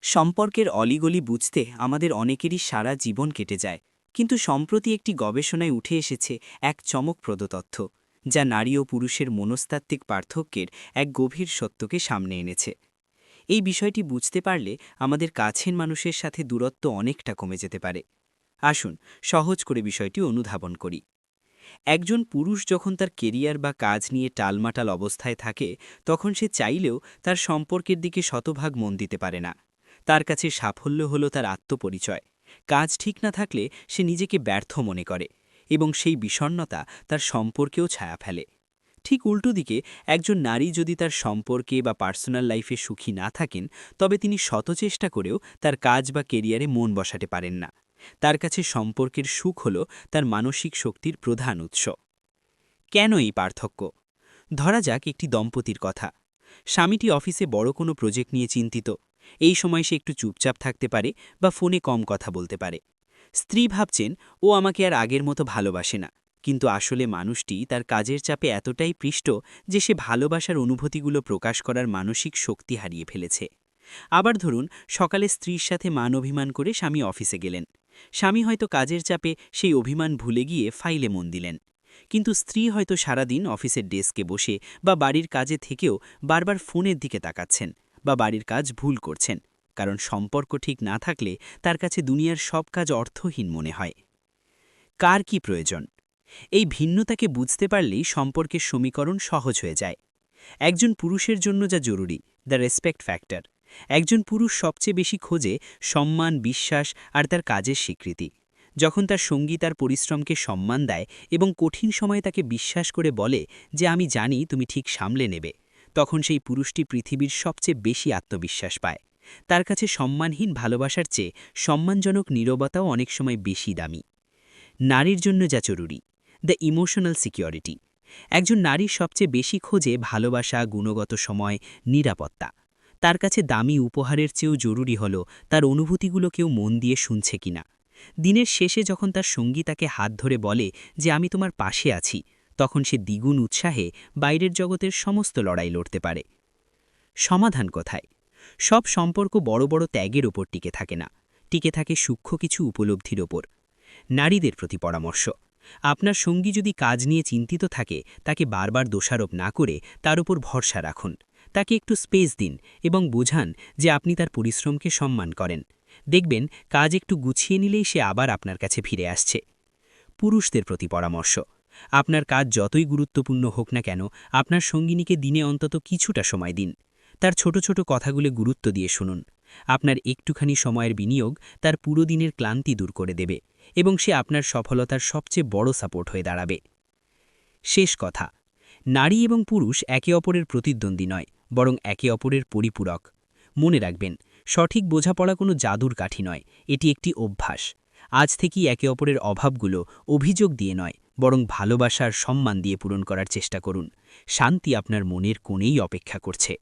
সম্পর্কের অলিগলি বুঝতে আমাদের অনেকেরই সারা জীবন কেটে যায়, কিন্তু সম্প্রতি একটি গবেষণায় উঠে এসেছে এক চমকপ্রদ তথ্য, যা নারী ও পুরুষের মনস্তাত্ত্বিক পার্থক্যের এক গভীর সত্যকে সামনে এনেছে। এই বিষয়টি বুঝতে পারলে আমাদের কাছের মানুষের সাথে দূরত্ব অনেকটা কমে যেতে পারে। আসুন সহজ করে বিষয়টি অনুধাবন করি। একজন পুরুষ যখন তার কেরিয়ার বা কাজ নিয়ে টালমাটাল অবস্থায় থাকে, তখন সে চাইলেও তার সম্পর্কের দিকে শতভাগ মন দিতে পারে না। তার কাছে সাফল্য হলো তার আত্মপরিচয়। কাজ ঠিক না থাকলে সে নিজেকে ব্যর্থ মনে করে, এবং সেই বিষণ্ণতা তার সম্পর্কেও ছায়া ফেলে। ঠিক উল্টো দিকে একজন নারী যদি তার সম্পর্কে বা পার্সোনাল লাইফে সুখী না থাকেন, তবে তিনি শতচেষ্টা করেও তার কাজ বা কেরিয়ারে মন বসাতে পারেন না। তার কাছে সম্পর্কের সুখ হল তার মানসিক শক্তির প্রধান উৎস। কেন এই পার্থক্য? ধরা যাক একটি দম্পতির কথা। স্বামীটি অফিসে বড় কোনো প্রজেক্ট নিয়ে চিন্তিত। এই সময় সে একটু চুপচাপ থাকতে পারে বা ফোনে কম কথা বলতে পারে। স্ত্রী ভাবছেন, ও আমাকে আর আগের মতো ভালোবাসে না। কিন্তু আসলে মানুষটি তার কাজের চাপে এতটাই পৃষ্ঠ যে সে ভালোবাসার অনুভূতিগুলো প্রকাশ করার মানসিক শক্তি হারিয়ে ফেলেছে। আবার ধরুন, সকালে স্ত্রীর সাথে মান অভিমান করে স্বামী অফিসে গেলেন। স্বামী হয়তো কাজের চাপে সেই অভিমান ভুলে গিয়ে ফাইলে মন দিলেন। কিন্তু স্ত্রী হয়তো সারাদিন অফিসের ডেস্কে বসে বা বাড়ির কাজে থেকেও বারবার ফোনের দিকে তাকাচ্ছেন বা বাড়ির কাজ ভুল করছেন, কারণ সম্পর্ক ঠিক না থাকলে তার কাছে দুনিয়ার সব কাজ অর্থহীন মনে হয়। কার কি প্রয়োজন? এই ভিন্নতাকে বুঝতে পারলেই সম্পর্কের সমীকরণ সহজ হয়ে যায়। একজন পুরুষের জন্য যা জরুরি, দ্য রেসপেক্ট ফ্যাক্টর। একজন পুরুষ সবচেয়ে বেশি খোঁজে সম্মান, বিশ্বাস আর তার কাজের স্বীকৃতি। যখন তার সঙ্গী তার পরিশ্রমকে সম্মান দেয় এবং কঠিন সময়ে তাকে বিশ্বাস করে বলে যে আমি জানি তুমি ঠিক সামলে নেবে, তখন সেই পুরুষটি পৃথিবীর সবচেয়ে বেশি আত্মবিশ্বাস পায়। তার কাছে সম্মানহীন ভালোবাসার চেয়ে সম্মানজনক নীরবতাও অনেক সময় বেশি দামি। নারীর জন্য যা জরুরি, দ্য ইমোশনাল সিকিউরিটি। একজন নারীর সবচেয়ে বেশি খোঁজে ভালোবাসা, গুণগত সময়, নিরাপত্তা। তার কাছে দামি উপহারের চেয়েও জরুরি হল তার অনুভূতিগুলো কেউ মন দিয়ে শুনছে কিনা। দিনের শেষে যখন তার সঙ্গী তাকে হাত ধরে বলে যে আমি তোমার পাশে আছি, তখন সে দ্বিগুণ উৎসাহে বাইরের জগতের সমস্ত লড়াই লড়তে পারে। সমাধান কোথায়? সব সম্পর্ক বড় বড় ত্যাগের ওপর টিকে থাকে না, টিকে থাকে সূক্ষ্ম কিছু উপলব্ধির ওপর। নারীদের প্রতি পরামর্শ: আপনার সঙ্গী যদি কাজ নিয়ে চিন্তিত থাকে, তাকে বারবার দোষারোপ না করে তার উপর ভরসা রাখুন। তাকে একটু স্পেস দিন এবং বোঝান যে আপনি তার পরিশ্রমকে সম্মান করেন। দেখবেন, কাজ একটু গুছিয়ে নিলেই সে আবার আপনার কাছে ফিরে আসছে। পুরুষদের প্রতি পরামর্শ: আপনার কাজ যতই গুরুত্বপূর্ণ হোক না কেন, আপনার সঙ্গিনীকে দিনে অন্তত কিছুটা সময় দিন। তার ছোট ছোট কথাগুলো গুরুত্ব দিয়ে শুনুন। আপনার একটুখানি সময়ের বিনিয়োগ তার পুরো দিনের ক্লান্তি দূর করে দেবে এবং সে আপনার সফলতার সবচেয়ে বড় সাপোর্ট হয়ে দাঁড়াবে। শেষ কথা: নারী এবং পুরুষ একে অপরের প্রতিদ্বন্দ্বী নয়, বরং একে অপরের পরিপূরক। মনে রাখবেন, সঠিক বোঝাপড়া কোনো জাদুর কাঠি নয়, এটি একটি অভ্যাস। আজ থেকেই একে অপরের অভাবগুলো অভিযোগ দিয়ে নয়, বরং ভালোবাসার সম্মান দিয়ে পূরণ করার চেষ্টা করুন। শান্তি আপনার মনের কোণেই অপেক্ষা করছে।